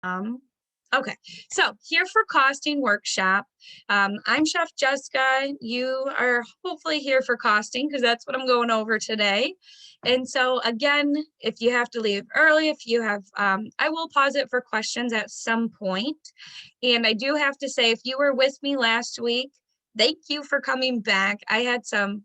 Um, okay, so here for costing workshop. I'm Chef Jessica. You are hopefully here for costing because that's what I'm going over today. And so again, if you have to leave early, if you have, I will pause it for questions at some point. And I do have to say, if you were with me last week, thank you for coming back. I had some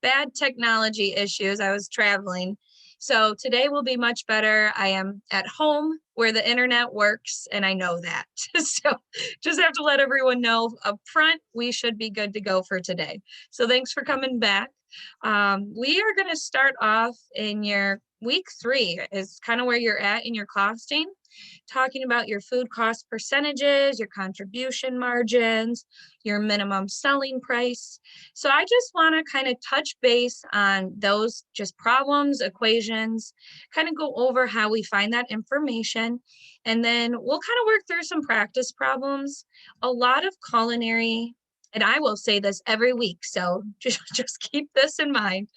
bad technology issues. I was traveling. So today will be much better. I am at home where the internet works, and I know that. So just have to let everyone know up front, we should be good to go for today. So thanks for coming back. We are going to start off in your week 3 is kind of where you're at in your costing, talking about your food cost percentages, your contribution margins, your minimum selling price. So I just want to kind of touch base on those just problems, equations, kind of go over how we find that information. And then we'll kind of work through some practice problems. A lot of culinary, and I will say this every week, so just keep this in mind.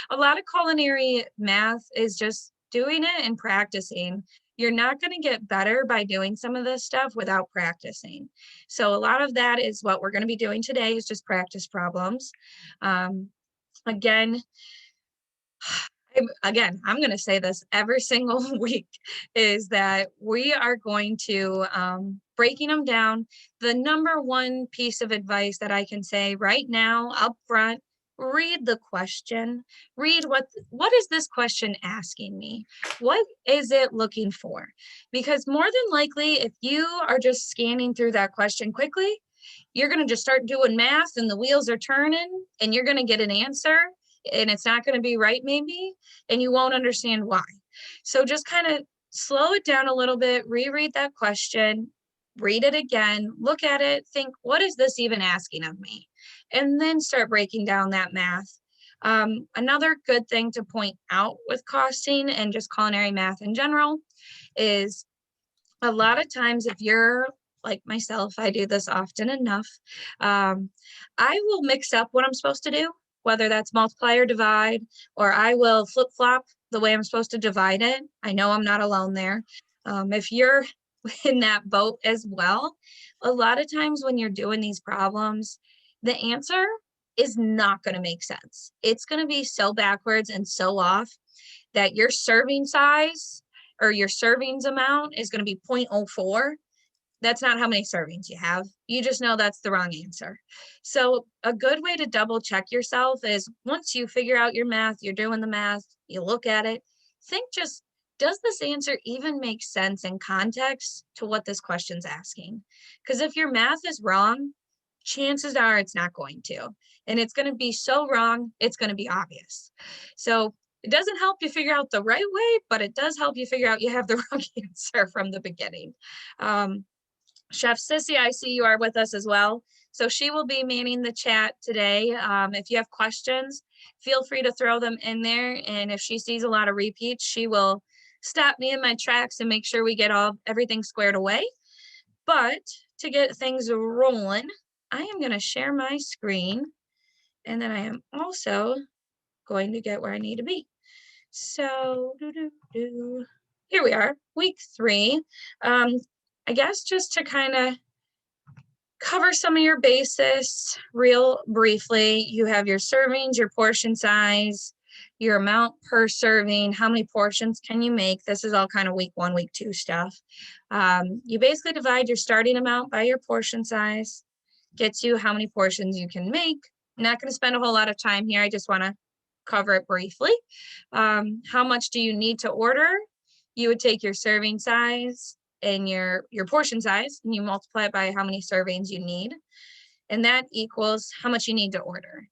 A lot of culinary math is just doing it and practicing. You're not going to get better by doing some of this stuff without practicing. So a lot of that is what we're going to be doing today is just practice problems. Again, I'm going to say this every single week is that we are going to breaking them down. The number one piece of advice that I can say right now up front, read the question. Read what is this question asking me? What is it looking for? Because more than likely, if you are just scanning through that question quickly, you're going to just start doing math and the wheels are turning and you're going to get an answer and it's not going to be right maybe, and you won't understand why. So just kind of slow it down a little bit, reread that question, read it again, look at it, think, what is this even asking of me? And then start breaking down that math. Another good thing to point out with costing and just culinary math in general is a lot of times if you're like myself, I do this often enough. I will mix up what I'm supposed to do, whether that's multiply or divide, or I will flip flop the way I'm supposed to divide it. I know I'm not alone there. If you're in that boat as well, a lot of times when you're doing these problems, the answer is not going to make sense. It's going to be so backwards and so off that your serving size or your servings amount is going to be 0.04. That's not how many servings you have. You just know that's the wrong answer. So a good way to double check yourself is once you figure out your math, you're doing the math, you look at it, think just, does this answer even make sense in context to what this question's asking? Because if your math is wrong, chances are it's not going to. And it's going to be so wrong, it's going to be obvious. So it doesn't help you figure out the right way, but it does help you figure out you have the wrong answer from the beginning. Chef Sissy, I see you are with us as well. So she will be manning the chat today. If you have questions, feel free to throw them in there. And if she sees a lot of repeats, she will stop me in my tracks and make sure we get everything squared away. But to get things rolling, I am going to share my screen. And then I am also going to get where I need to be. So here we are, week 3. I guess just to kind of cover some of your basis real briefly, you have your servings, your portion size, your amount per serving, how many portions can you make? This is all kind of week 1, week 2 stuff. You basically divide your starting amount by your portion size, gets you how many portions you can make. I'm not going to spend a whole lot of time here. I just want to cover it briefly. How much do you need to order? You would take your serving size and your portion size, and you multiply it by how many servings you need. And that equals how much you need to order.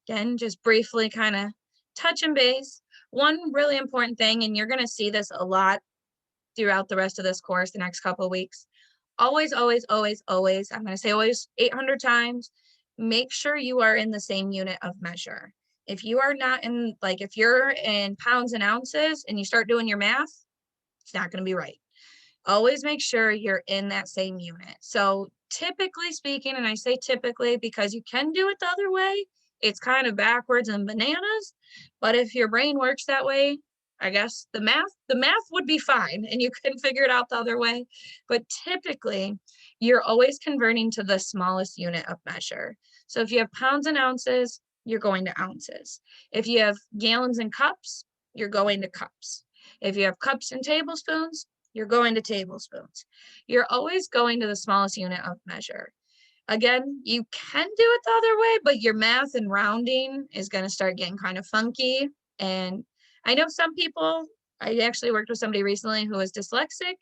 Again, just briefly kind of touch and base. One really important thing, and you're going to see this a lot throughout the rest of this course, the next couple of weeks. Always, always, always, always, I'm going to say always 800 times, make sure you are in the same unit of measure. If you are not in, like if you're in pounds and ounces and you start doing your math, it's not going to be right. Always make sure you're in that same unit. So typically speaking, and I say typically because you can do it the other way, it's kind of backwards and bananas. But if your brain works that way, I guess the math would be fine and you can figure it out the other way. But typically, you're always converting to the smallest unit of measure. So if you have pounds and ounces, you're going to ounces. If you have gallons and cups, you're going to cups. If you have cups and tablespoons, you're going to tablespoons. You're always going to the smallest unit of measure. Again, you can do it the other way, but your math and rounding is going to start getting kind of funky. And I know some people, I actually worked with somebody recently who was dyslexic,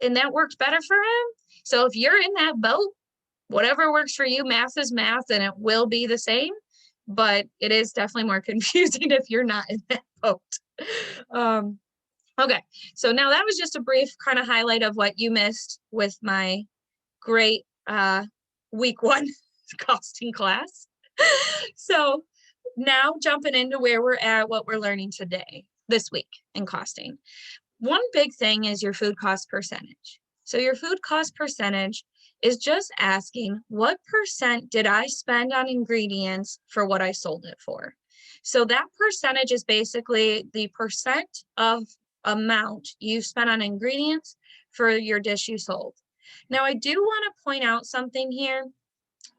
and that worked better for him. So if you're in that boat, whatever works for you, math is math and it will be the same, but it is definitely more confusing if you're not in that boat. Okay, so now that was just a brief kind of highlight of what you missed with my great week 1 costing class. So now jumping into where we're at, what we're learning today, this week in costing. One big thing is your food cost percentage. So your food cost percentage is just asking what percent did I spend on ingredients for what I sold it for. So that percentage is basically the percent of amount you spent on ingredients for your dish you sold. Now, I do want to point out something here.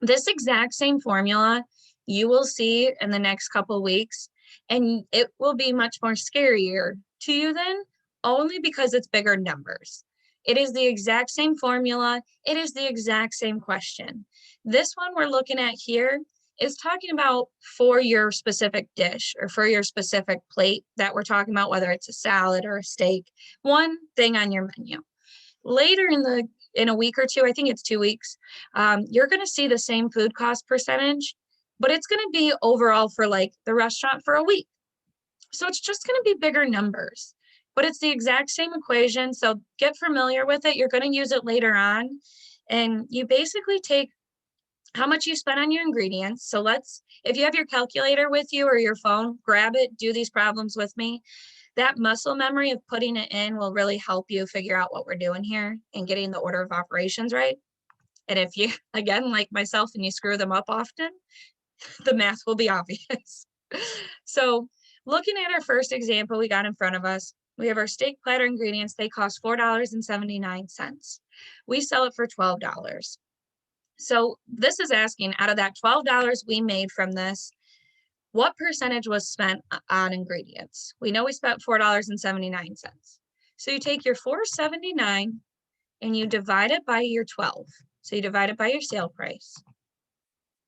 This exact same formula you will see in the next couple weeks, and it will be much more scarier to you then, only because it's bigger numbers. It is the exact same formula. It is the exact same question. This one we're looking at here is talking about for your specific dish or for your specific plate that we're talking about, whether it's a salad or a steak, one thing on your menu. Later in a week or two, I think it's 2 weeks, you're going to see the same food cost percentage, but it's going to be overall for like the restaurant for a week. So it's just going to be bigger numbers, but it's the exact same equation. So get familiar with it. You're going to use it later on. And you basically take how much you spent on your ingredients. So if you have your calculator with you or your phone, grab it, do these problems with me. That muscle memory of putting it in will really help you figure out what we're doing here and getting the order of operations right. And if you, again, like myself, and you screw them up often, the math will be obvious. So looking at our first example we got in front of us, we have our steak platter ingredients. They cost $4.79. We sell it for $12. So this is asking, out of that $12 we made from this, what percentage was spent on ingredients? We know we spent $4.79. So you take your $4.79 and you divide it by your 12. So you divide it by your sale price.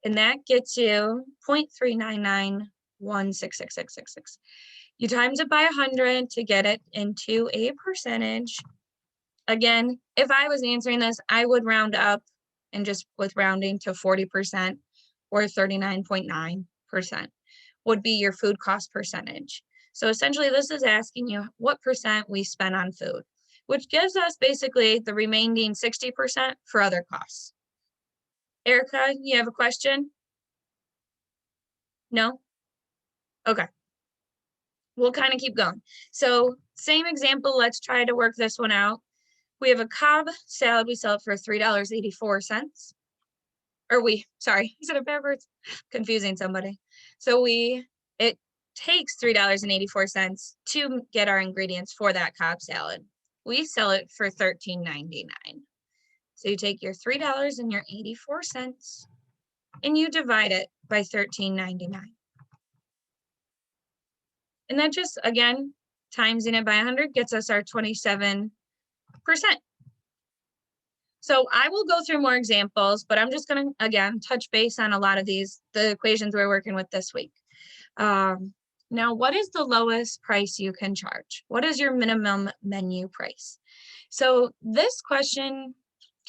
And that gets you 0.399166666. You times it by 100 to get it into a percentage. Again, if I was answering this, I would round up and just with rounding to 40% or 39.9%. would be your food cost percentage. So essentially this is asking you what percent we spent on food, which gives us basically the remaining 60% for other costs. Erica, you have a question? No? Okay. We'll kind of keep going. So same example, let's try to work this one out. We have a Cobb salad, we sell it for $3.84. Sorry, is it a bad word? Confusing somebody. So it takes $3.84 to get our ingredients for that Cobb salad. We sell it for $13.99. So you take your $3 and your 84 cents and you divide it by $13.99. And that just, again, timesing it by 100 gets us our 27%. So I will go through more examples, but I'm just going to, again, touch base on a lot of the equations we're working with this week. Now, what is the lowest price you can charge? What is your minimum menu price? So this question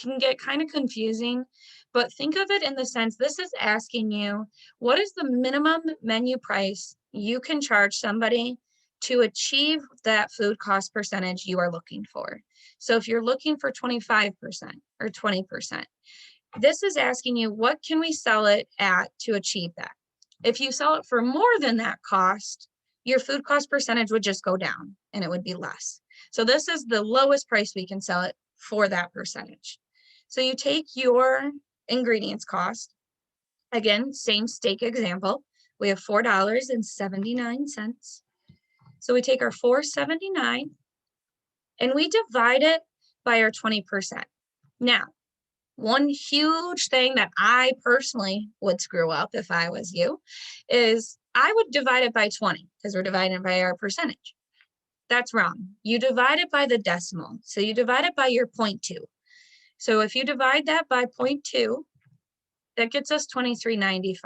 can get kind of confusing, but think of it in the sense, this is asking you, what is the minimum menu price you can charge somebody to achieve that food cost percentage you are looking for? So if you're looking for 25% or 20%, this is asking you, what can we sell it at to achieve that? If you sell it for more than that cost, your food cost percentage would just go down and it would be less. So this is the lowest price we can sell it for that percentage. So you take your ingredients cost, again, same steak example. We have $4.79. So we take our $4.79 and we divide it by our 20%. Now, one huge thing that I personally would screw up if I was you is I would divide it by 20 because we're dividing it by our percentage. That's wrong. You divide it by the decimal. So you divide it by your 0.2. So if you divide that by 0.2, that gets us $23.95,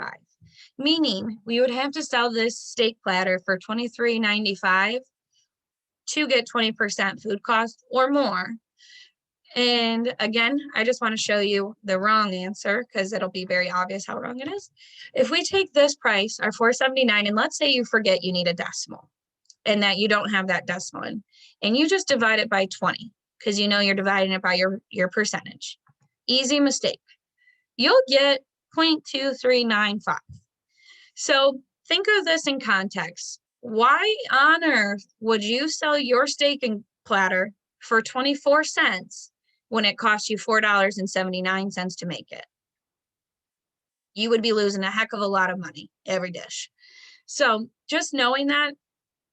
meaning we would have to sell this steak platter for $23.95 to get 20% food cost or more. And again, I just want to show you the wrong answer because it'll be very obvious how wrong it is. If we take this price, our $4.79, and let's say you forget you need a decimal and that you don't have that decimal in, and you just divide it by 20 because you know you're dividing it by your percentage. Easy mistake. You'll get 0.2395. So think of this in context. Why on earth would you sell your steak and platter for 24 cents when it costs you $4.79 to make it? You would be losing a heck of a lot of money every dish. So just knowing that,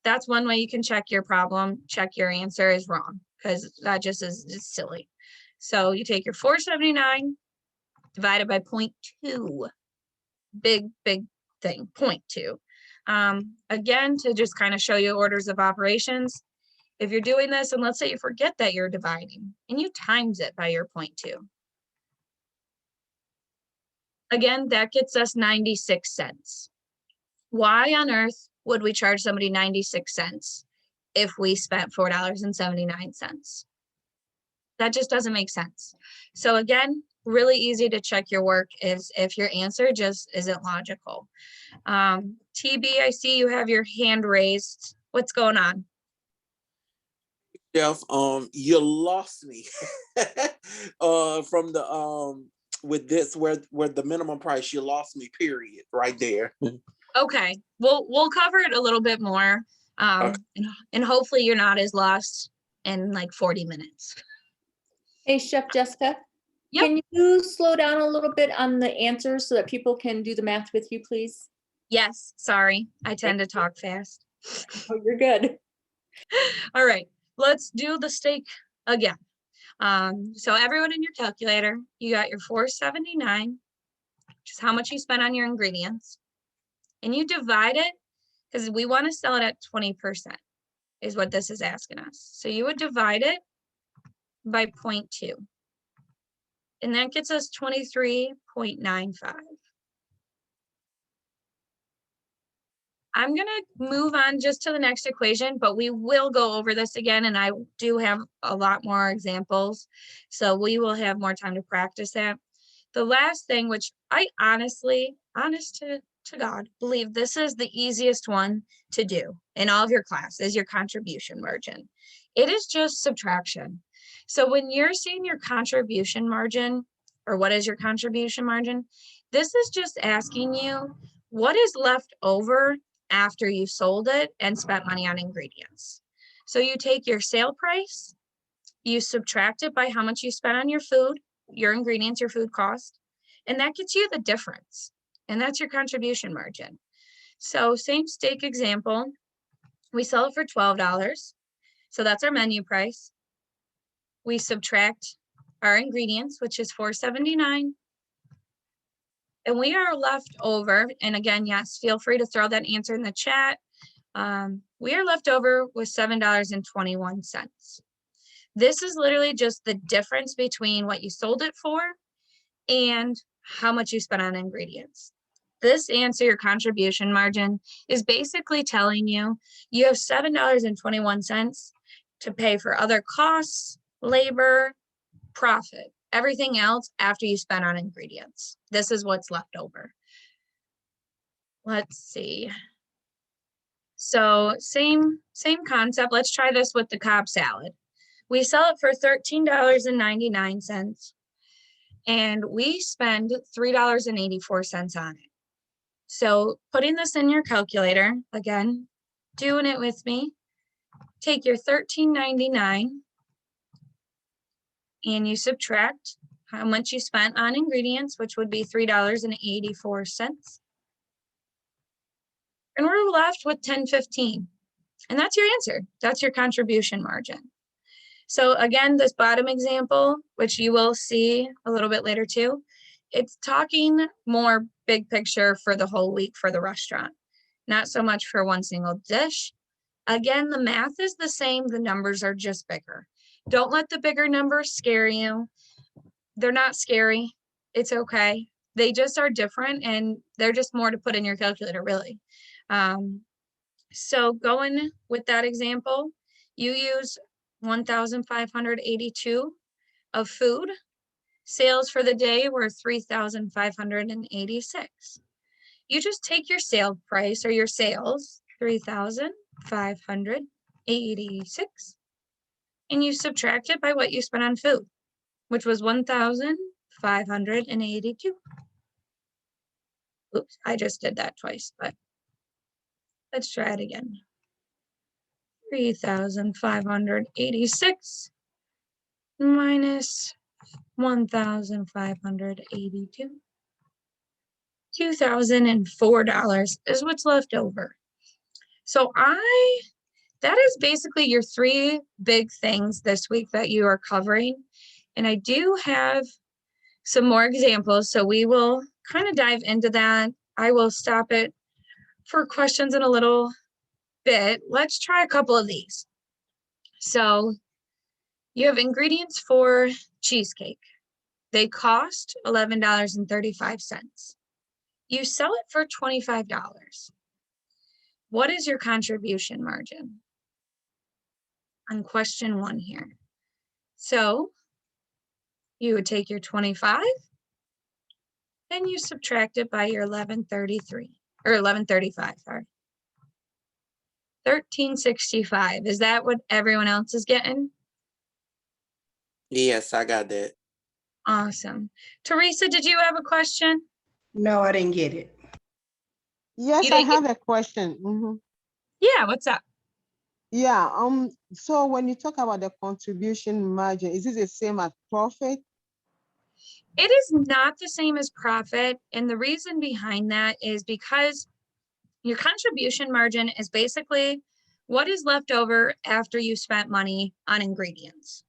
that's one way you can check your problem, check your answer is wrong, because that just is silly. So you take your $4.79 divided by 0.2, big thing, 0.2. Again, to just kind of show you orders of operations, if you're doing this, and let's say you forget that you're dividing, and you times it by your 0.2. Again, that gets us 96 cents. Why on earth would we charge somebody 96 cents if we spent $4.79? That just doesn't make sense. So again, really easy to check your work is if your answer just isn't logical. TB, I see you have your hand raised. What's going on? Jeff, you lost me from the with this where the minimum price, you lost me, period, right there. Okay, we'll cover it a little bit more, Okay. and hopefully you're not as lost in like 40 minutes. Hey, Chef Jessica, Yep. Can you slow down a little bit on the answers so that people can do the math with you, please? Yes, sorry, I tend to talk fast. Oh, you're good. All right, let's do the steak again. So everyone in your calculator, you got your $4.79, which is how much you spent on your ingredients, and you divide it because we want to sell it at 20% is what this is asking us. So you would divide it by 0.2, and that gets us 23.95. I'm going to move on just to the next equation, but we will go over this again, and I do have a lot more examples, so we will have more time to practice that. The last thing, which I honestly, honest to God, believe this is the easiest one to do in all of your class, is your contribution margin. It is just subtraction. So when you're seeing your contribution margin, or what is your contribution margin, this is just asking you what is left over after you sold it and spent money on ingredients. So you take your sale price, you subtract it by how much you spent on your food, your ingredients, your food cost, and that gets you the difference. And that's your contribution margin. So same steak example, we sell it for $12. So that's our menu price. We subtract our ingredients, which is $4.79. And we are left over, and again, yes, feel free to throw that answer in the chat. We are left over with $7.21. This is literally just the difference between what you sold it for and how much you spent on ingredients. This answer, your contribution margin, is basically telling you you have $7.21 to pay for other costs, labor, profit, everything else after you spend on ingredients. This is what's left over. Let's see. So same concept. Let's try this with the Cobb salad. We sell it for $13.99, and we spend $3.84 on it. So putting this in your calculator, again, doing it with me, take your $13.99 and you subtract how much you spent on ingredients, which would be $3.84. And we're left with $10.15. And that's your answer. That's your contribution margin. So again, this bottom example, which you will see a little bit later too, it's talking more big picture for the whole week for the restaurant, not so much for one single dish. Again, the math is the same, the numbers are just bigger. Don't let the bigger numbers scare you. They're not scary. It's okay. They just are different and they're just more to put in your calculator, really. So going with that example, you use 1,582 of food. Sales for the day were 3,586. You just take your sale price or your sales, 3,586, and you subtract it by what you spent on food, which was 1,582. Oops, I just did that twice, but let's try it again. 3,586 minus 1,582. $2,004 is what's left over. So that is basically your three big things this week that you are covering. And I do have some more examples, so we will kind of dive into that. I will stop it for questions in a little bit. Let's try a couple of these. So you have ingredients for cheesecake. They cost $11.35. You sell it for $25. What is your contribution margin? On question one here. So you would take your 25 and you subtract it by your 1133 or 1135, sorry. 1365. Is that what everyone else is getting? Yes, I got that. Awesome. Teresa, did you have a question? No, I didn't get it. Yes, You I didn't have a question. Yeah, what's up? Yeah, so when you talk about the contribution margin, is it the same as profit? It is not the same as profit. And the reason behind that is because your contribution margin is basically what is left over after you spent money on ingredients.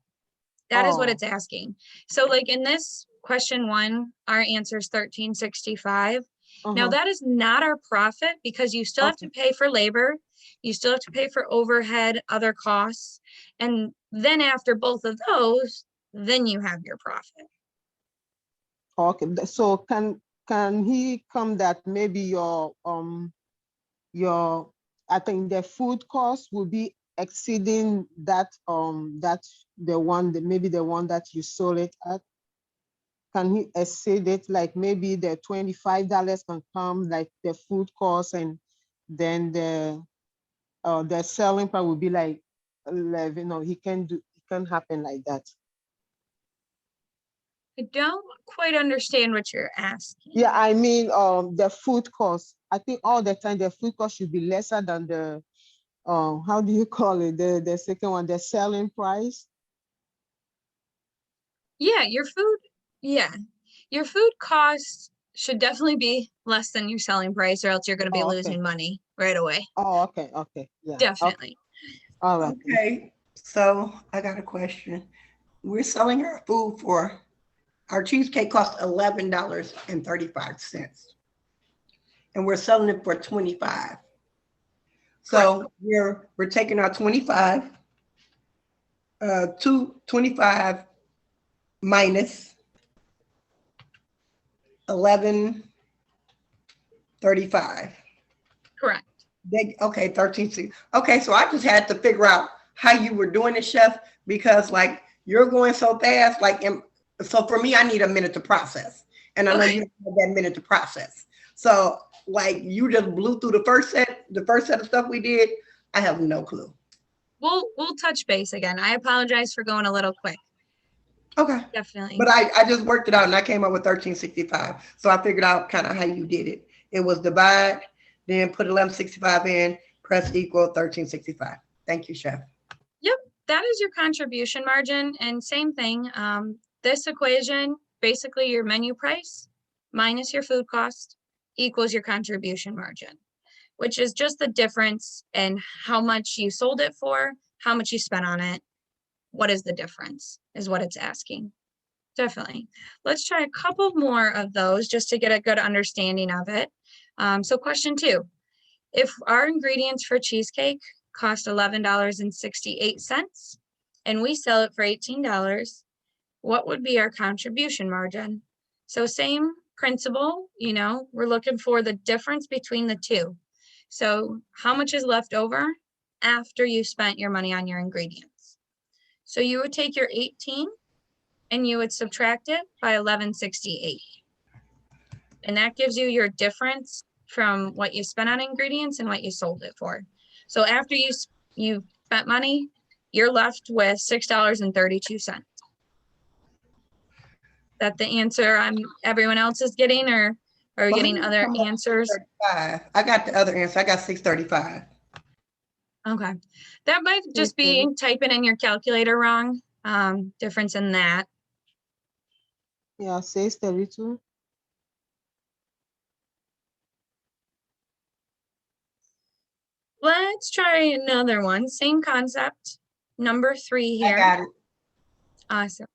That is what Oh. it's asking. So like in this question one, our answer is 1365. Now that is not our profit because you still have to pay for labor. You still have to pay for overhead, other costs. And then after both of those, then you have your profit. Okay, so can he come that maybe your I think the food cost will be exceeding that maybe the one that you sold it at? Can he exceed it, like maybe the $25 can come like the food cost, and then the selling price will be like 11? No, it can happen like that. I don't quite understand what you're asking. Yeah, I mean, the food cost. I think all the time the food cost should be lesser than the how do you call it? The second one, the selling price. Yeah, your food costs should definitely be less than your selling price, or else you're going to be losing money right away. Oh, okay, yeah. Definitely. Okay. All right. Okay, so I got a question. We're selling our food for, our cheesecake costs $11.35. And we're selling it for 25. So we're taking our 25, 25 minus 11.35. Correct. Okay, 13. Okay, so I just had to figure out how you were doing it, chef, because like you're going so fast. Like, so for me, I need a minute to process, and I know you have that minute to process. So like you just blew through the first set of stuff we did. I have no clue. We'll touch base again. I apologize for going a little quick. Okay. Definitely. But I just worked it out and I came up with 1365. So I figured out kind of how you did it. It was divide, then put 1165 in, press equal 1365. Thank you, chef. Yep, that is your contribution margin. And same thing, this equation, basically your menu price minus your food cost equals your contribution margin. which is just the difference in how much you sold it for, how much you spent on it. What is the difference is what it's asking. Definitely. Let's try a couple more of those just to get a good understanding of it. So question 2, if our ingredients for cheesecake cost $11.68 and we sell it for $18, what would be our contribution margin? So same principle, you know, we're looking for the difference between the two. So how much is left over after you spent your money on your ingredients? So you would take your 18 and you would subtract it by 11.68. And that gives you your difference from what you spent on ingredients and what you sold it for. So after you spent money, you're left with $6.32. That the answer everyone else is getting, or are we getting other answers? 35. I got the other answer. I got 635. Okay. That might just be typing in your calculator wrong. Difference in that. Yeah, 632. Let's try another one. Same concept. Number 3 here. I got it. Awesome.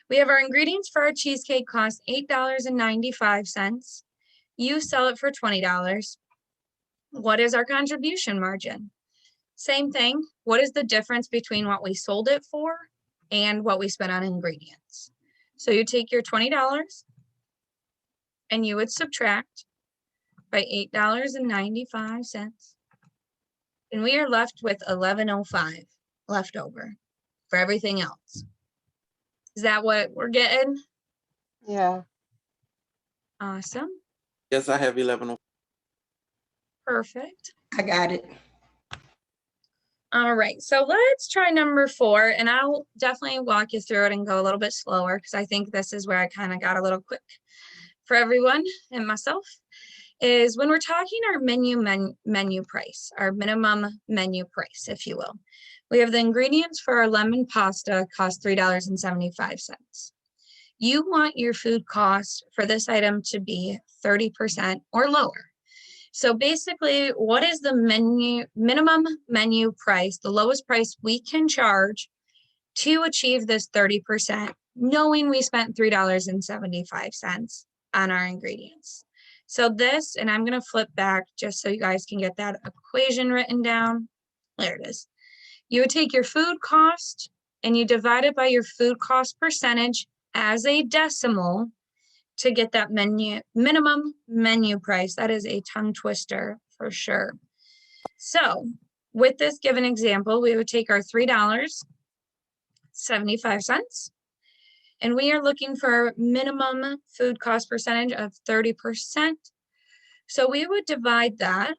We have our ingredients for our cheesecake cost $8.95. You sell it for $20. What is our contribution margin? Same thing. What is the difference between what we sold it for and what we spent on ingredients? So you take your $20 and you would subtract by $8.95. And we are left with $11.05 left over for everything else. Is that what we're getting? Yeah. Awesome. Yes, I have 11. Perfect. I got it. All right, so let's try number 4, and I'll definitely walk you through it and go a little bit slower because I think this is where I kind of got a little quick for everyone and myself. Is when we're talking our menu price, our minimum menu price, if you will. We have the ingredients for our lemon pasta cost $3.75. You want your food cost for this item to be 30% or lower. So basically, what is the minimum menu price, the lowest price we can charge to achieve this 30%, knowing we spent $3.75 on our ingredients? So this, and I'm going to flip back just so you guys can get that equation written down. There it is. You would take your food cost and you divide it by your food cost percentage as a decimal to get that minimum menu price. That is a tongue twister for sure. So with this given example, we would take our $3.75 and we are looking for minimum food cost percentage of 30%. So we would divide that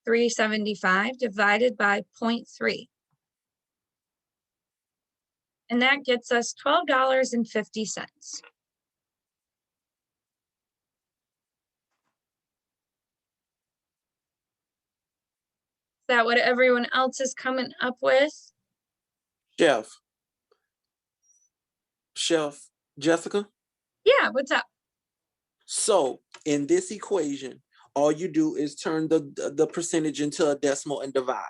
375 divided by 0.3. And that gets us $12.50. Is that what everyone else is coming up with? Chef Jessica. Yeah, what's up? So in this equation, all you do is turn the percentage into a decimal and divide.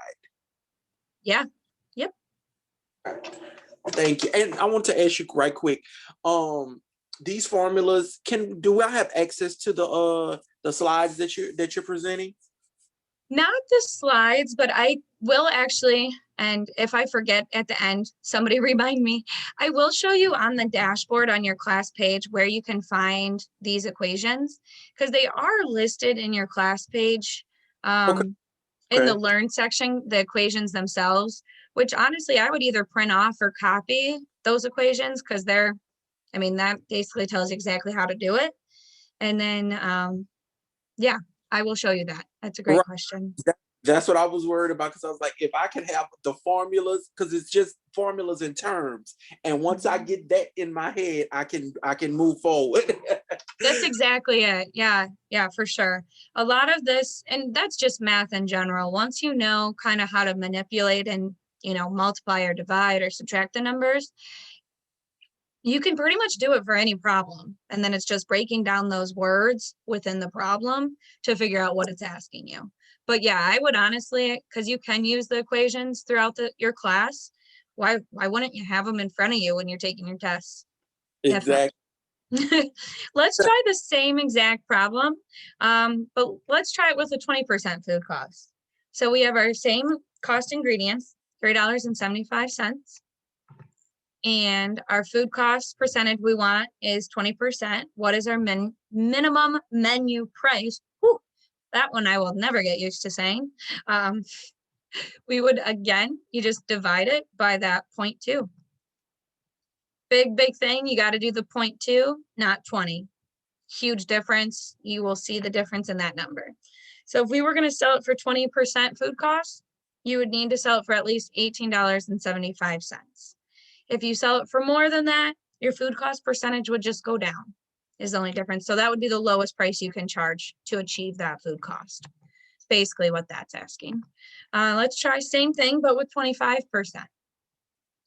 Yeah. Yep. Thank you. And I want to ask you right quick. These formulas, do I have access to the slides that you're presenting? Not the slides, but I will actually, and if I forget at the end, somebody remind me, I will show you on the dashboard on your class page where you can find these equations because they are listed in your class page in the learn section, the equations themselves, which honestly, I would either print off or copy those equations because that basically tells you exactly how to do it. And then, yeah, I will show you that. That's a great question. That's what I was worried about because I was like, if I can have the formulas, because it's just formulas and terms, and once I get that in my head, I can move forward. That's exactly it. Yeah, for sure. A lot of this, and that's just math in general. Once you know kind of how to manipulate and multiply or divide or subtract the numbers, you can pretty much do it for any problem. And then it's just breaking down those words within the problem to figure out what it's asking you. But yeah, I would honestly, because you can use the equations throughout your class, why wouldn't you have them in front of you when you're taking your tests? Definitely. Exactly. Let's try the same exact problem, but let's try it with a 20% food cost. So we have our same cost ingredients, $3.75. And our food cost percentage we want is 20%. What is our minimum menu price? Whew, that one I will never get used to saying. We would, again, you just divide it by that 0.2. Big thing, you got to do the 0.2, not 20. Huge difference. You will see the difference in that number. So if we were going to sell it for 20% food cost, you would need to sell it for at least $18.75. If you sell it for more than that, your food cost percentage would just go down, is the only difference. So that would be the lowest price you can charge to achieve that food cost. Basically what that's asking. Let's try same thing, but with 25%. So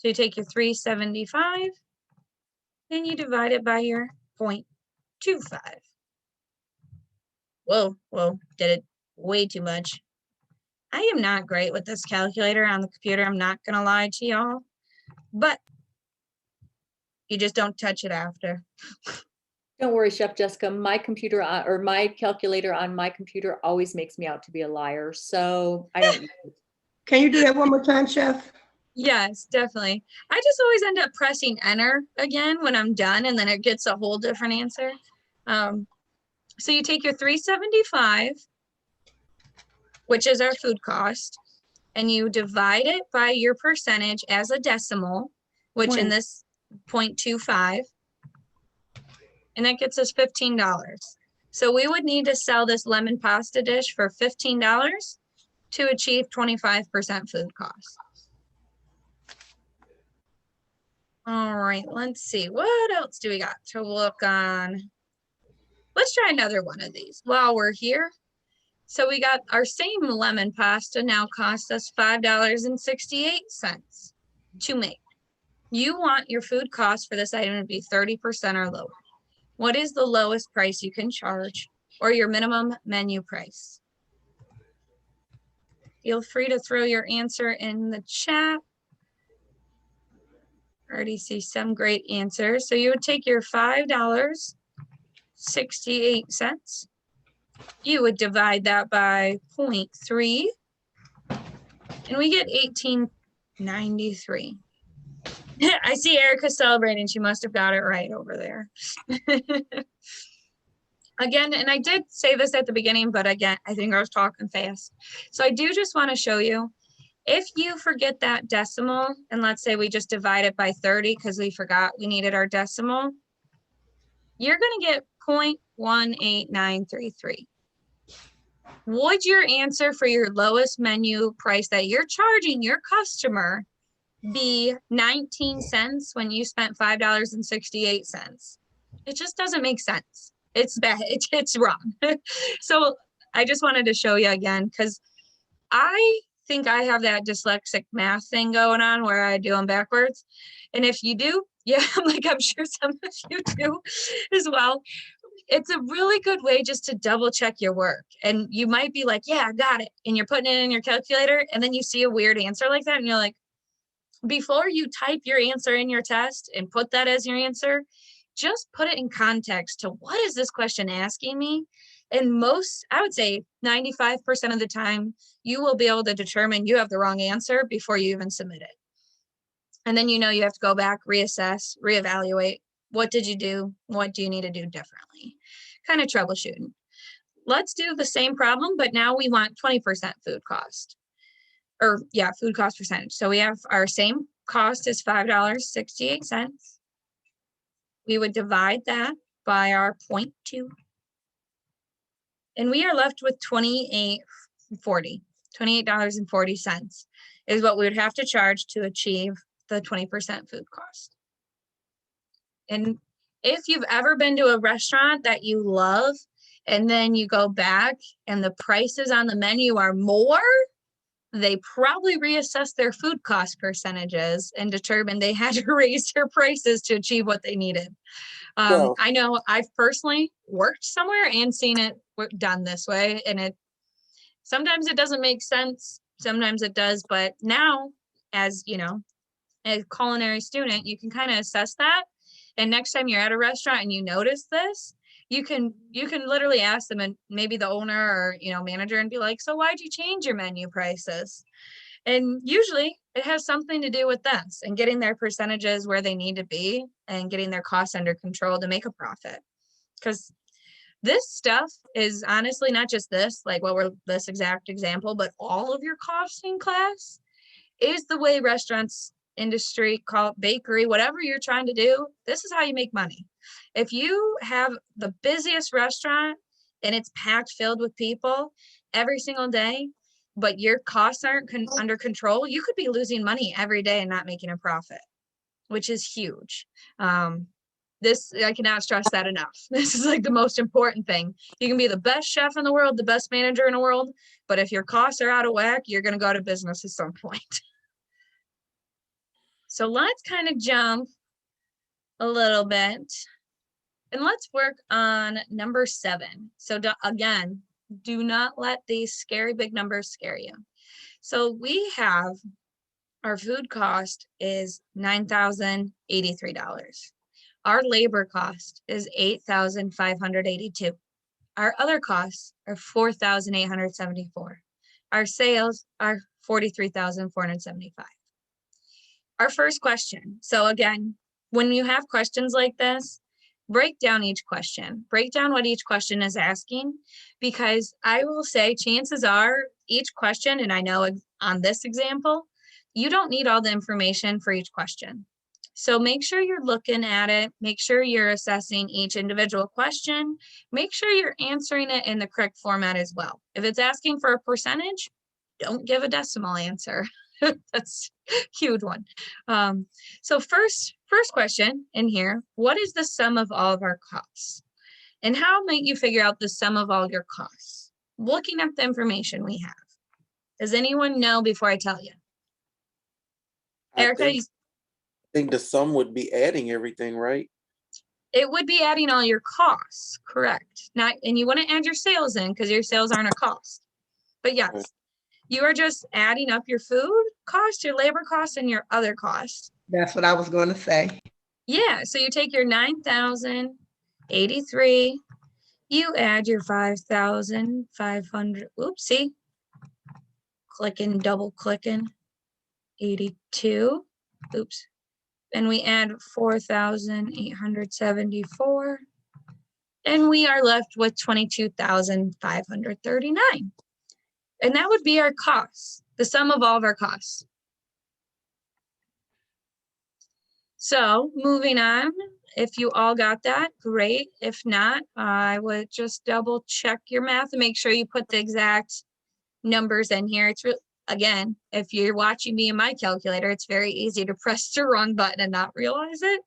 you take your 375 and you divide it by your 0.25. Whoa, did it way too much. I am not great with this calculator on the computer. I'm not gonna lie to y'all, but you just don't touch it after. Don't worry, Chef Jessica, my computer or my calculator on my computer always makes me out to be a liar. So I don't use it. Can you do that one more time, Chef? Yes, definitely. I just always end up pressing enter again when I'm done, and then it gets a whole different answer. So you take your 375, which is our food cost, and you divide it by your percentage as a decimal, which in this 0.25, and that gets us $15. So we would need to sell this lemon pasta dish for $15 to achieve 25% food cost. All right, let's see. What else do we got to look on? Let's try another one of these while we're here. So we got our same lemon pasta now costs us $5.68 to make. You want your food cost for this item to be 30% or lower. What is the lowest price you can charge or your minimum menu price? Feel free to throw your answer in the chat. I already see some great answers. So you would take your $5.68. You would divide that by 0.3 and we get $18.93. I see Erica celebrating. She must have got it right over there. Again, and I did say this at the beginning, but again, I think I was talking fast. So I do just want to show you, if you forget that decimal, and let's say we just divide it by 30 because we forgot we needed our decimal, you're going to get 0.18933. Would your answer for your lowest menu price that you're charging your customer be 19 cents when you spent $5.68? It just doesn't make sense. It's bad. It's wrong. So I just wanted to show you again, because I think I have that dyslexic math thing going on where I do them backwards. And if you do, yeah, I'm sure some of you do as well. It's a really good way just to double check your work. And you might be like, yeah, I got it. And you're putting it in your calculator, and then you see a weird answer like that. And you're like, before you type your answer in your test and put that as your answer, just put it in context to what is this question asking me? And I would say 95% of the time, you will be able to determine you have the wrong answer before you even submit it. And then you have to go back, reassess, reevaluate. What did you do? What do you need to do differently? Kind of troubleshooting. Let's do the same problem, but now we want 20% food cost. Food cost percentage. So we have our same cost is $5.68. We would divide that by our 0.2. And we are left with $28.40 is what we would have to charge to achieve the 20% food cost. And if you've ever been to a restaurant that you love, and then you go back and the prices on the menu are more, they probably reassessed their food cost percentages and determined they had to raise their prices to achieve what they needed. I know I've personally worked somewhere and seen it done this way, and Sometimes it doesn't make sense. Sometimes it does. But now, as you know, a culinary student, you can kind of assess that. And next time you're at a restaurant and you notice this, you can literally ask them, and maybe the owner or, you know, manager, and be like, so why'd you change your menu prices? And usually it has something to do with this and getting their percentages where they need to be and getting their costs under control to make a profit. Because this stuff is honestly not just this, like what we're this exact example, but all of your costing class is the way restaurants, industry, call it bakery, whatever you're trying to do, this is how you make money. If you have the busiest restaurant and it's packed filled with people every single day, but your costs aren't under control, you could be losing money every day and not making a profit, which is huge. This, I cannot stress that enough. This is like the most important thing. You can be the best chef in the world, the best manager in the world, but if your costs are out of whack, you're going to go out of business at some point. So let's kind of jump a little bit and let's work on number 7. So again, do not let these scary big numbers scare you. So we have our food cost is $9,083. Our labor cost is $8,582. Our other costs are $4,874. Our sales are $43,475. Our first question. So again, when you have questions like this, break down each question. Break down what each question is asking, because I will say chances are each question, and I know on this example, you don't need all the information for each question. So make sure you're looking at it. Make sure you're assessing each individual question. Make sure you're answering it in the correct format as well. If it's asking for a percentage, don't give a decimal answer. That's a huge one. So first question in here, what is the sum of all of our costs? And how might you figure out the sum of all your costs? Looking at the information we have. Does anyone know before I tell you? Erica, I think the sum would be adding everything, right? it would be adding all your costs, correct? Not, and you want to add your sales in because your sales aren't a cost. But yes, you are just adding up your food cost, your labor cost, and your other costs. That's what I was going to say. Yeah, so you take your 9,083, you add your 5,500, oopsie, clicking, double clicking, 82, oops. And we add 4,874, and we are left with 22,539. And that would be our costs, the sum of all of our costs. So moving on, if you all got that, great. If not, I would just double check your math and make sure you put the exact numbers in here. It's really, again, if you're watching me in my calculator, it's very easy to press the wrong button and not realize it.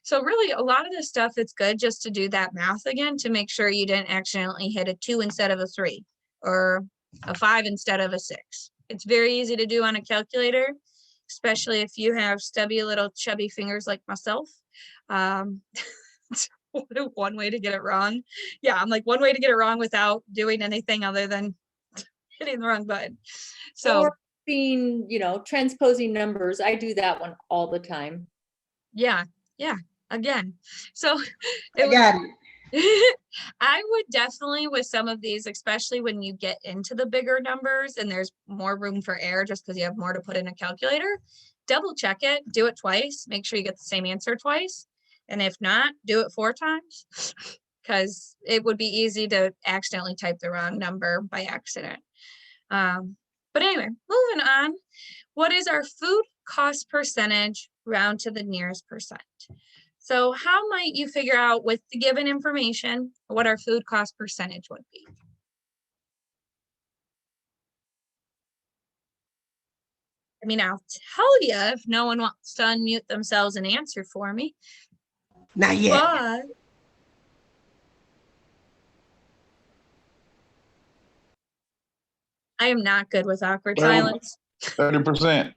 So really a lot of this stuff, it's good just to do that math again to make sure you didn't accidentally hit a 2 instead of a 3 or a 5 instead of a 6. It's very easy to do on a calculator, especially if you have stubby little chubby fingers like myself. One way to get it wrong. Yeah, I'm like one way to get it wrong without doing anything other than hitting the wrong button. So or being, you know, transposing numbers. I do that one all the time. yeah, again. So I got it. I would definitely, with some of these, especially when you get into the bigger numbers and there's more room for error just because you have more to put in a calculator, double check it, do it twice, make sure you get the same answer twice. And if not, do it 4 times because it would be easy to accidentally type the wrong number by accident. But anyway, moving on, what is our food cost percentage round to the nearest percent? So how might you figure out with the given information what our food cost percentage would be? I mean, I'll tell you if no one wants to unmute themselves and answer for me. Not yet. But I am not good with awkward silence. 30%.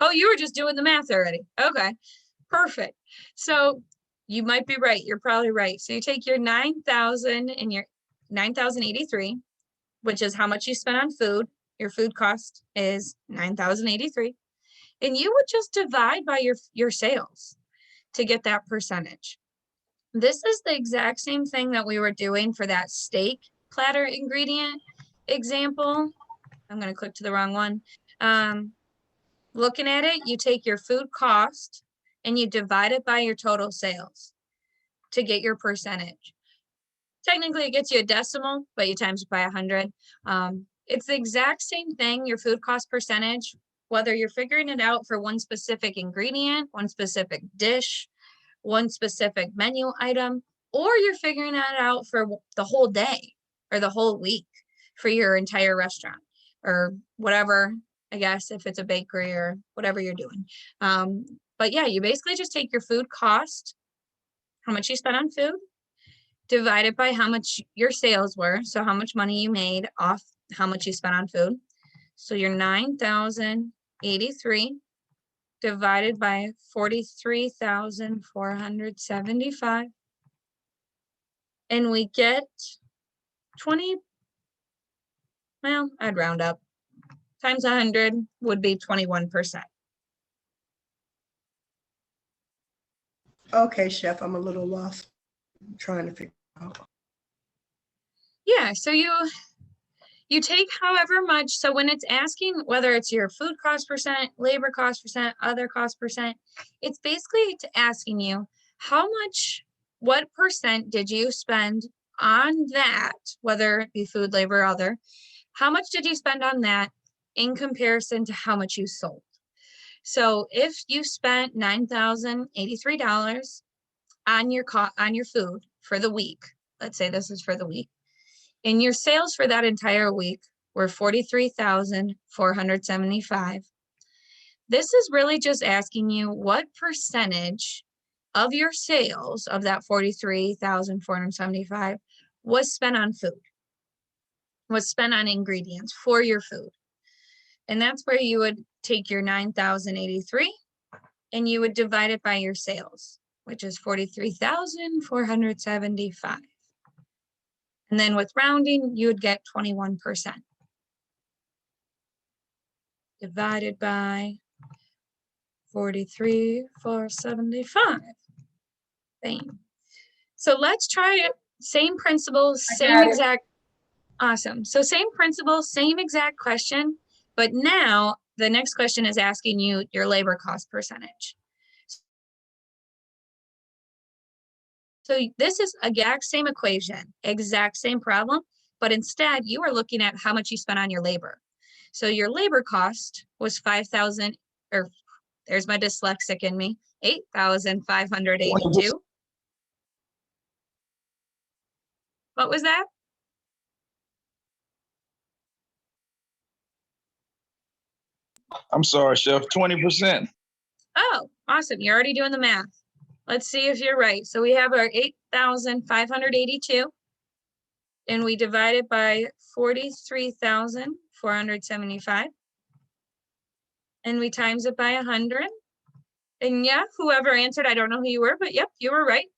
Oh, you were just doing the math already. Okay, perfect. So you might be right. You're probably right. So you take your 9,000 and your 9,083. which is how much you spent on food. Your food cost is $9,083. And you would just divide by your sales to get that percentage. This is the exact same thing that we were doing for that steak platter ingredient example. I'm going to click to the wrong one. Looking at it, you take your food cost and you divide it by your total sales to get your percentage. Technically, it gets you a decimal, but you times it by 100. It's the exact same thing, your food cost percentage, whether you're figuring it out for one specific ingredient, one specific dish, one specific menu item, or you're figuring it out for the whole day or the whole week for your entire restaurant or whatever, I guess, if it's a bakery or whatever you're doing. But yeah, you basically just take your food cost, how much you spent on food, divide it by how much your sales were. So how much money you made off how much you spent on food. So your 9,083 divided by 43,475. And we get 20, well, I'd round up, times 100 would be 21%. Okay, chef, I'm a little lost. I'm trying to figure out. Yeah, so you take however much, so when it's asking whether it's your food cost percent, labor cost percent, other cost percent, it's basically asking you how much, what percent did you spend on that, whether it be food, labor, or other, how much did you spend on that in comparison to how much you sold? So if you spent $9,083 on your food for the week, let's say this is for the week, and your sales for that entire week were 43,475. This is really just asking you what percentage of your sales of that 43,475 was spent on food, was spent on ingredients for your food. And that's where you would take your 9,083 and you would divide it by your sales, which is 43,475. And then with rounding, you would get 21% divided by 43,475. Bam. So let's try it. Same principles, same exact. Awesome. So same principle, same exact question, but now the next question is asking you your labor cost percentage. So this is exact same equation, exact same problem, but instead you are looking at how much you spent on your labor. So your labor cost was 5,000, or there's my dyslexic in me, 8,582. What was that? I'm sorry, Chef, 20%. Oh, awesome. You're already doing the math. Let's see if you're right. So we have our 8,582 and we divide it by 43,475 and we times it by 100. And yeah, whoever answered, I don't know who you were, but yep, you were right.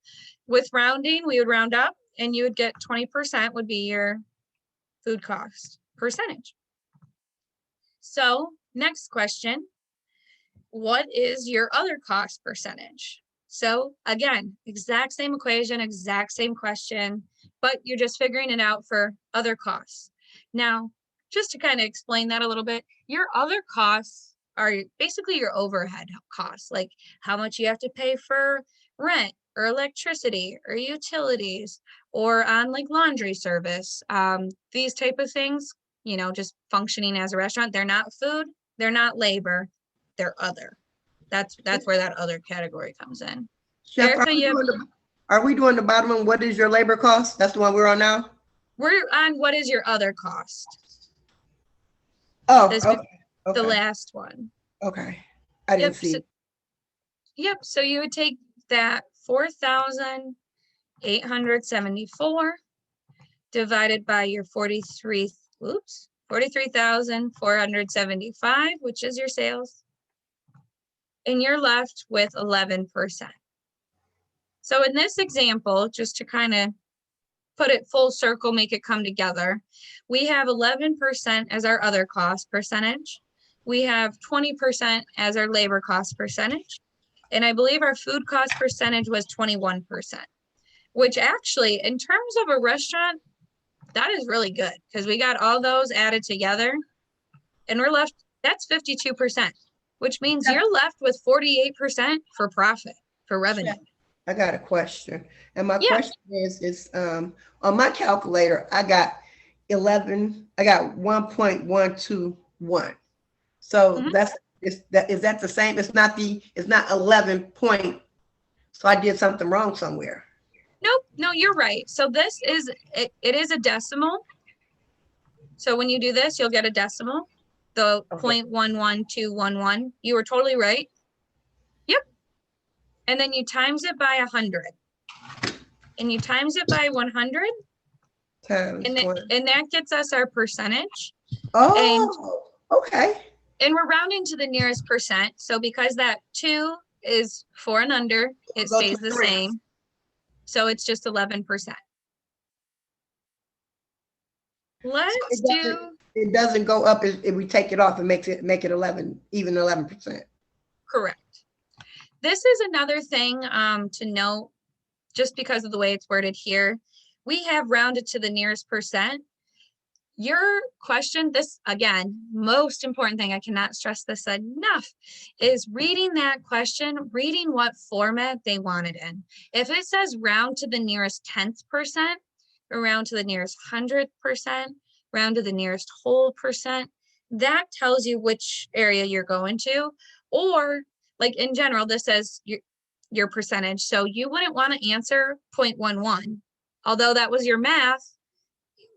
With rounding, we would round up and you would get 20% would be your food cost percentage. So next question, what is your other cost percentage? So again, exact same equation, exact same question, but you're just figuring it out for other costs. Now, just to kind of explain that a little bit, your other costs are basically your overhead costs, like how much you have to pay for rent or electricity or utilities or on like laundry service, these type of things, you know, just functioning as a restaurant. They're not food, they're not labor, they're other. That's where that other category comes in. Chef, Erica, are we doing the bottom one? What is your labor cost? That's the one we're on now? We're on what is your other cost? Oh, This okay. the last one. Okay. I didn't see. So, yep. So you would take that 4,874 divided by your 43,475, which is your sales. And you're left with 11%. So in this example, just to kind of put it full circle, make it come together. We have 11% as our other cost percentage. We have 20% as our labor cost percentage. And I believe our food cost percentage was 21%, which actually, in terms of a restaurant, that is really good because we got all those added together and we're left, that's 52%, which means you're left with 48% for profit, for revenue. I got a question. And my Yeah. question is on my calculator, I got 1.121. So Mhm. is that the same? It's not 11 point. So I did something wrong somewhere. Nope, no, you're right. So this is, it is a decimal. So when you do this, you'll get a decimal, the Okay. 0.11211. You were totally right. Yep. And then you times it by 100. And you times it by 100. Times And 20. that gets us our percentage. Oh, okay. And we're rounding to the nearest percent. So because that 2 is 4 and under, it Go to stays the 3. same. So it's just 11%. Let's do, It doesn't go up if we take it off and make it 11, even 11%. correct. This is another thing to note, just because of the way it's worded here. We have rounded to the nearest percent. Your question, this again, most important thing, I cannot stress this enough, is reading that question, reading what format they want it in. If it says round to the nearest 10th percent, or round to the nearest 100%, round to the nearest whole percent, that tells you which area you're going to. Or like in general, this says your percentage. So you wouldn't want to answer 0.11. Although that was your math,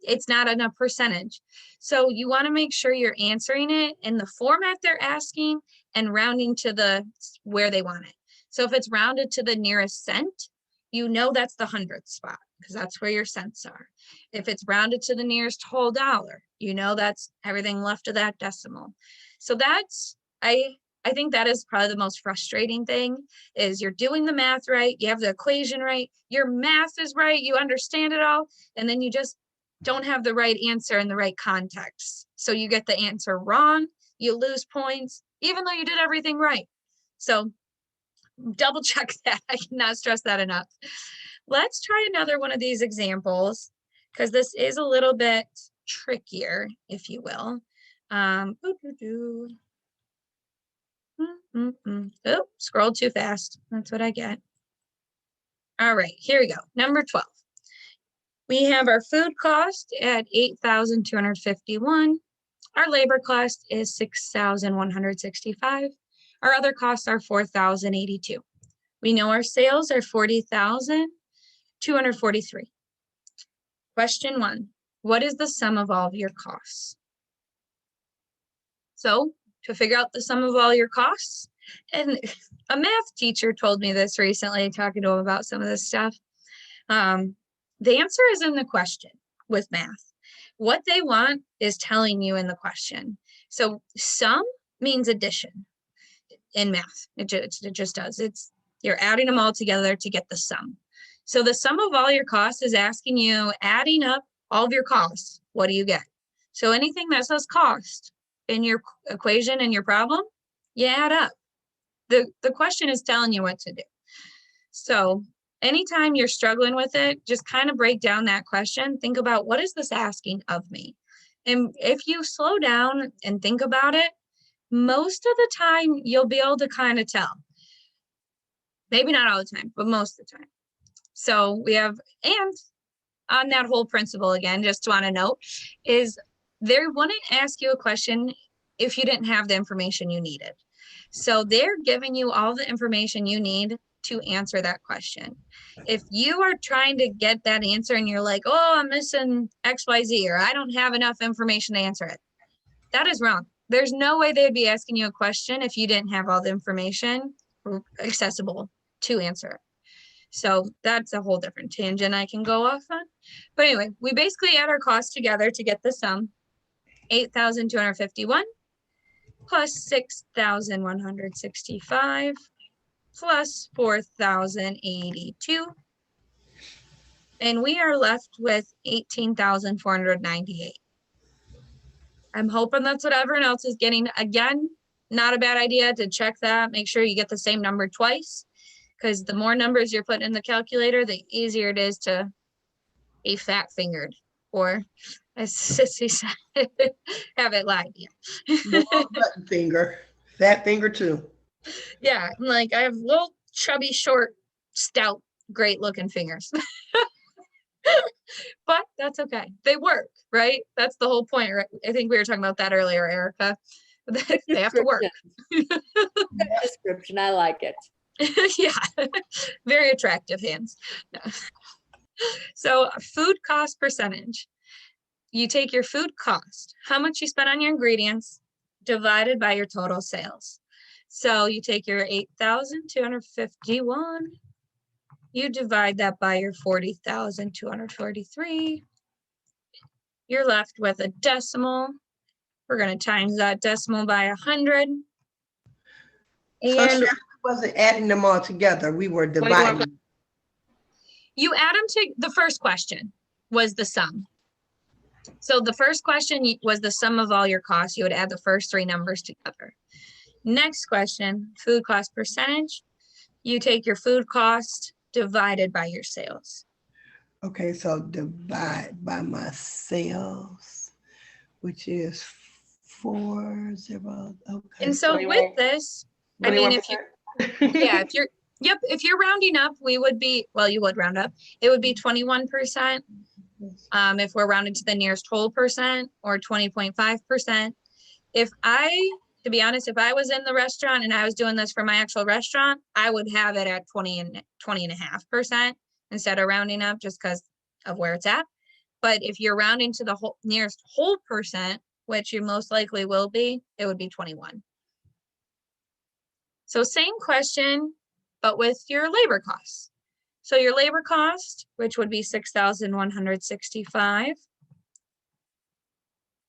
it's not enough percentage. So you want to make sure you're answering it in the format they're asking and rounding to the where they want it. So if it's rounded to the nearest cent, you know that's the 100th spot because that's where your cents are. If it's rounded to the nearest whole dollar, you know that's everything left of that decimal. So that's, I think that is probably the most frustrating thing is you're doing the math right, you have the equation right, your math is right, you understand it all, and then you just don't have the right answer in the right context. So you get the answer wrong, you lose points, even though you did everything right. So double check that. I cannot stress that enough. Let's try another one of these examples because this is a little bit trickier, if you will. Oh, scrolled too fast. That's what I get. All right, here we go. Number 12. We have our food cost at 8,251. Our labor cost is 6,165. Our other costs are 4,082. We know our sales are 40,243. Question 1, what is the sum of all of your costs? So to figure out the sum of all your costs, and a math teacher told me this recently, talking to him about some of this stuff. The answer is in the question with math. What they want is telling you in the question. So sum means addition in math. It just does. You're adding them all together to get the sum. So the sum of all your costs is asking you, adding up all of your costs, what do you get? So anything that says cost in your equation and your problem, you add up. The question is telling you what to do. So anytime you're struggling with it, just kind of break down that question. Think about, what is this asking of me? And if you slow down and think about it, most of the time you'll be able to kind of tell. Maybe not all the time, but most of the time. So we have, and on that whole principle again, just want to note, is they wouldn't ask you a question if you didn't have the information you needed. So they're giving you all the information you need to answer that question. If you are trying to get that answer and you're like, oh, I'm missing XYZ, or I don't have enough information to answer it, that is wrong. There's no way they'd be asking you a question if you didn't have all the information accessible to answer it. So that's a whole different tangent I can go off on. But anyway, we basically add our costs together to get the sum, 8,251 plus 6,165 plus 4,082 And we are left with 18,498. I'm hoping that's what everyone else is getting. Again, not a bad idea to check that. Make sure you get the same number twice, because the more numbers you're putting in the calculator, the easier it is to be fat fingered, or as Sissy said, have it lied to you. Button finger, fat finger too. Yeah, I'm like, I have little chubby, short, stout, great looking fingers. But that's okay. They work, right? That's the whole point. Right? I think we were talking about that earlier, Erica. They have to work. Good description. I like it. Yeah, very attractive hands. No. So food cost percentage. You take your food cost, how much you spent on your ingredients, divided by your total sales. So you take your 8,251, you divide that by your 40,243. You're left with a decimal. We're going to times that decimal by 100. So And Chef wasn't adding them all together. We were dividing. you add them to the first question was the sum. So the first question was the sum of all your costs. You would add the first three numbers together. Next question, food cost percentage. You take your food cost divided by your sales. Okay, so divide by my sales, which is 40. Okay. And so with this, I mean, if you, yeah, if you're rounding up, we would be, well, you would round up. It would be 21%. If we're rounding to the nearest whole percent, or 20.5%. To be honest, if I was in the restaurant and I was doing this for my actual restaurant, I would have it at 20.5% instead of rounding up, just because of where it's at. But if you're rounding to the nearest whole percent, which you most likely will be, it would be 21. So same question, but with your labor costs. So your labor cost, which would be 6,165,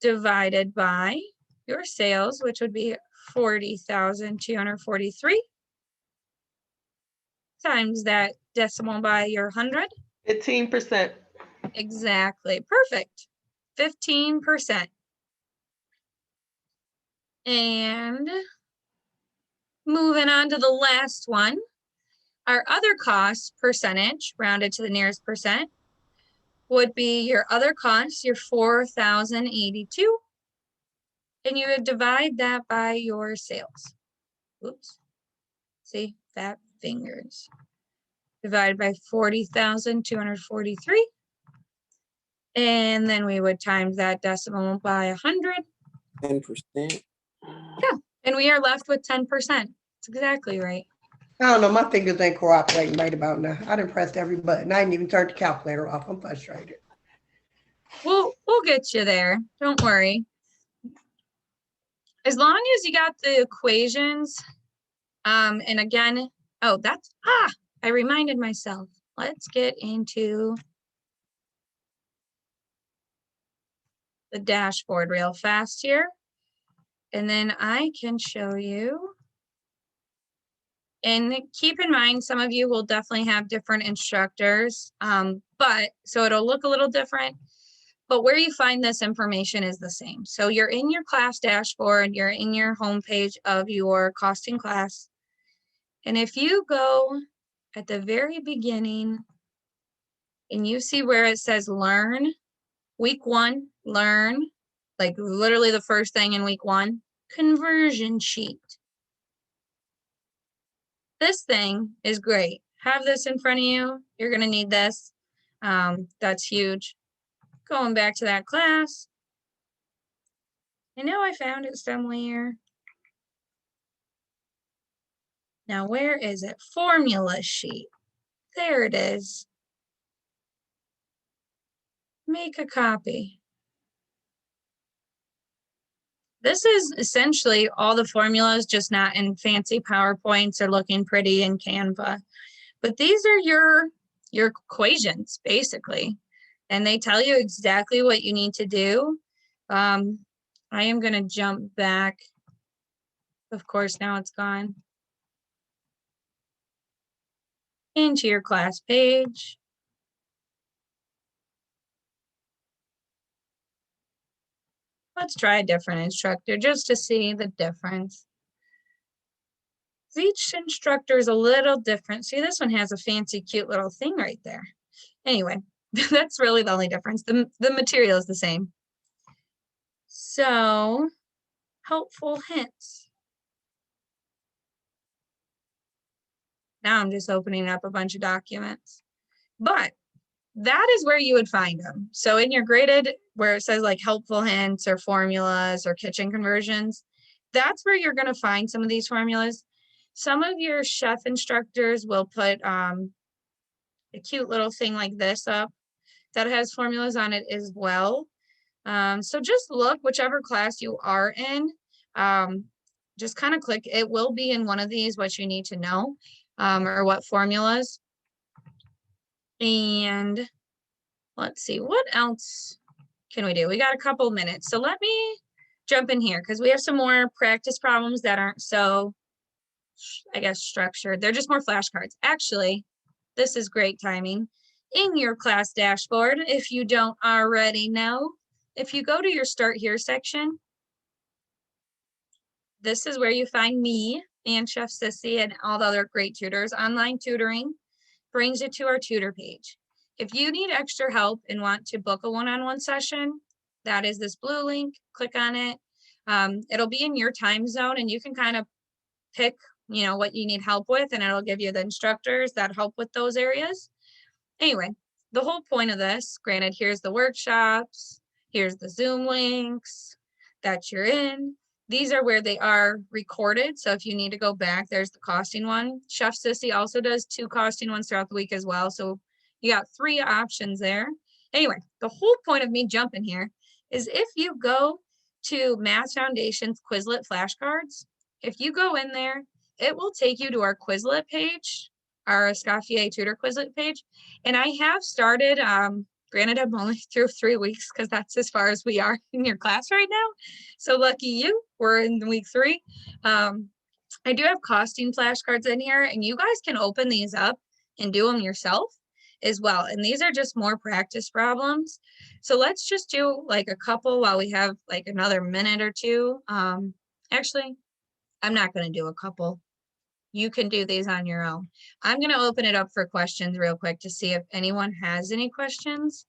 divided by your sales, which would be 40,243, times that decimal by your 100. 15%. Exactly. Perfect. 15%. And moving on to the last one, our other cost percentage, rounded to the nearest percent, would be your other costs, your 4,082. And you would divide that by your sales. Oops. See, fat fingers. Divided by 40,243. And then we would times that decimal by 100. 10%. Yeah, and we are left with 10%. That's exactly right. I don't know, my fingers ain't cooperating right about now. I done pressed every button. I didn't even turn the calculator off. I'm frustrated. We'll get you there. Don't worry. As long as you got the equations, and again, I reminded myself. Let's get into the dashboard real fast here. And then I can show you. And keep in mind, some of you will definitely have different instructors, but so it'll look a little different, but where you find this information is the same. So you're in your class dashboard, you're in your homepage of your costing class. And if you go at the very beginning and you see where it says learn, week 1, learn, like literally the first thing in week 1, conversion sheet. This thing is great. Have this in front of you. You're going to need this. That's huge. Going back to that class. I know I found it somewhere. Now, where is it? Formula sheet. There it is. Make a copy. This is essentially all the formulas, just not in fancy PowerPoints or looking pretty in Canva. But these are your equations, basically. And they tell you exactly what you need to do. I am going to jump back. Of course, now it's gone. Into your class page. Let's try a different instructor just to see the difference. Each instructor is a little different. See, this one has a fancy, cute little thing right there. Anyway, that's really the only difference. The material is the same. So, helpful hints. Now I'm just opening up a bunch of documents. But that is where you would find them. So in your graded, where it says like helpful hints or formulas or kitchen conversions, that's where you're going to find some of these formulas. Some of your chef instructors will put a cute little thing like this up that has formulas on it as well. So just look, whichever class you are in, just kind of click. It will be in one of these what you need to know, or what formulas. And let's see, what else can we do? We got a couple minutes. So let me jump in here because we have some more practice problems that aren't so, I guess, structured. They're just more flashcards. Actually, this is great timing. In your class dashboard, if you don't already know, if you go to your Start Here section, this is where you find me and Chef Sissy and all the other great tutors. Online tutoring brings you to our tutor page. If you need extra help and want to book a one-on-one session, that is this blue link. Click on it. It'll be in your time zone and you can kind of pick, you know, what you need help with, and it'll give you the instructors that help with those areas. Anyway, the whole point of this, granted, here's the workshops, here's the Zoom links that you're in. These are where they are recorded. So if you need to go back, there's the costing one. Chef Sissy also does 2 costing ones throughout the week as well. So you got 3 options there. Anyway, the whole point of me jumping here is if you go to Math Foundation's Quizlet flashcards, if you go in there, it will take you to our Quizlet page, our Escoffier Tutor Quizlet page. And I have started, granted, I'm only through 3 weeks because that's as far as we are in your class right now. So lucky you, we're in week 3. I do have costing flashcards in here, and you guys can open these up and do them yourself as well. And these are just more practice problems. So let's just do like a couple while we have like another minute or two. Actually, I'm not going to do a couple. You can do these on your own. I'm going to open it up for questions real quick to see if anyone has any questions.